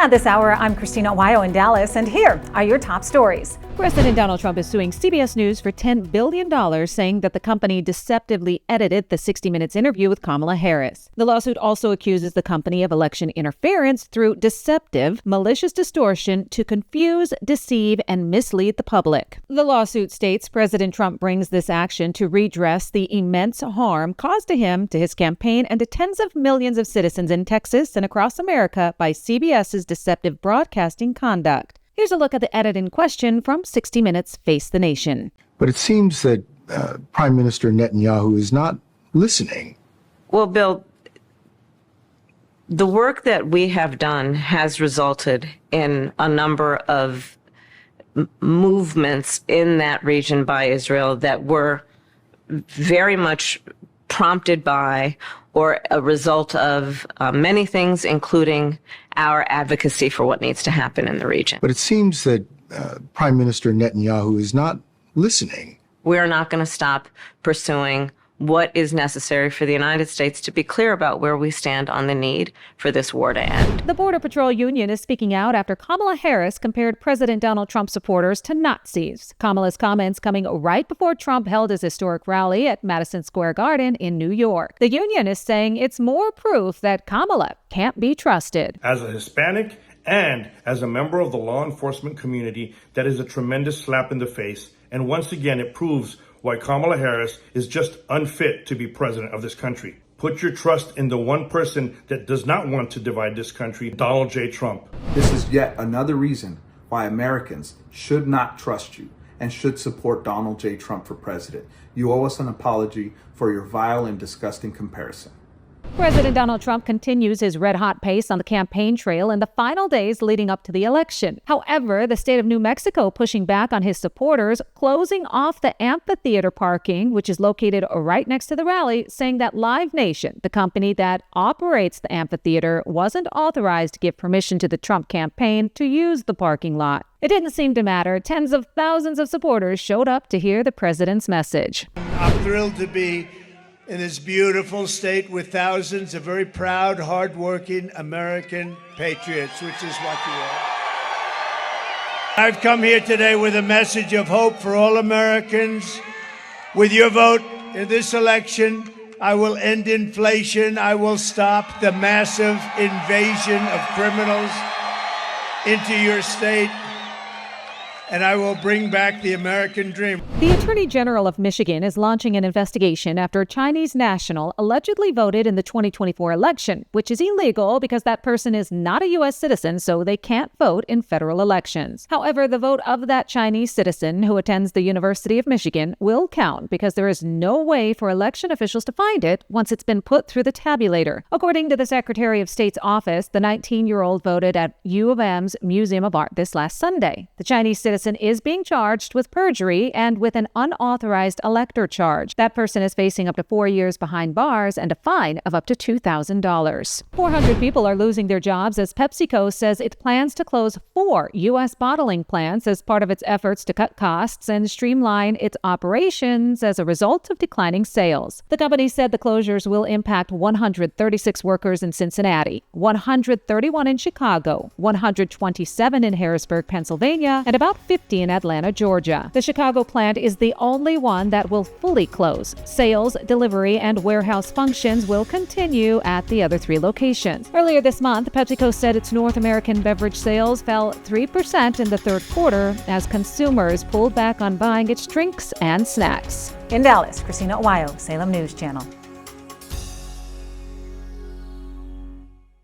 At this hour, I'm Christina, Aguayo in Dallas, and here are your top stories. President Donald Trump is suing CBS News for $10 billion, saying that the company deceptively edited the 60 Minutes interview with Kamala Harris. The lawsuit also accuses the company of election interference through deceptive, malicious distortion to confuse, deceive, and mislead the public. The lawsuit states President Trump brings this action to redress the immense harm caused to him, to his campaign, and to tens of millions of citizens in Texas and across America by CBS's deceptive broadcasting conduct. Here's a look at the edit in question from 60 Minutes Face the Nation. But it seems that Prime Minister Netanyahu is not listening. Well, Bill, the work that we have done has resulted in a number of movements in that region by Israel that were very much prompted by or a result of many things, including our advocacy for what needs to happen in the region. But it seems that Prime Minister Netanyahu is not listening. We're not going to stop pursuing what is necessary for the United States to be clear about where we stand on the need for this war to end. The Border Patrol Union is speaking out after Kamala Harris compared President Donald Trump supporters to Nazis. Kamala's comments coming right before Trump held his historic rally at Madison Square Garden in New York. The union is saying it's more proof that Kamala can't be trusted. As a Hispanic and as a member of the law enforcement community, that is a tremendous slap in the face. And once again, it proves why Kamala Harris is just unfit to be president of this country. Put your trust in the one person that does not want to divide this country, Donald J. Trump. This is yet another reason why Americans should not trust you and should support Donald J. Trump for president. You owe us an apology for your vile and disgusting comparison. President Donald Trump continues his red-hot pace on the campaign trail in the final days leading up to the election. However, the state of New Mexico pushing back on his supporters, closing off the amphitheater parking, which is located right next to the rally, saying that Live Nation, the company that operates the amphitheater, wasn't authorized to give permission to the Trump campaign to use the parking lot. It didn't seem to matter. Tens of thousands of supporters showed up to hear the president's message. I'm thrilled to be in this beautiful state with thousands of very proud, hardworking American patriots, which is what you are. I've come here today with a message of hope for all Americans. With your vote in this election, I will end inflation. I will stop the massive invasion of criminals into your state. And I will bring back the American dream. The Attorney General of Michigan is launching an investigation after a Chinese national allegedly voted in the 2024 election, which is illegal because that person is not a U.S. citizen, so they can't vote in federal elections. However, the vote of that Chinese citizen who attends the University of Michigan will count because there is no way for election officials to find it once it's been put through the tabulator. According to the Secretary of State's office, the 19-year-old voted at U of M's Museum of Art this last Sunday. The Chinese citizen is being charged with perjury and with an unauthorized elector charge. That person is facing up to 4 years behind bars and a fine of up to $2,000. 400 people are losing their jobs as PepsiCo says it plans to close 4 U.S. bottling plants as part of its efforts to cut costs and streamline its operations as a result of declining sales. The company said the closures will impact 136 workers in Cincinnati, 131 in Chicago, 127 in Harrisburg, Pennsylvania, and about 50 in Atlanta, Georgia. The Chicago plant is the only one that will fully close. Sales, delivery, and warehouse functions will continue at the other 3 locations. Earlier this month, PepsiCo said its North American beverage sales fell 3% in the third quarter as consumers pulled back on buying its drinks and snacks. In Dallas, Christina, Aguayo, Salem News Channel.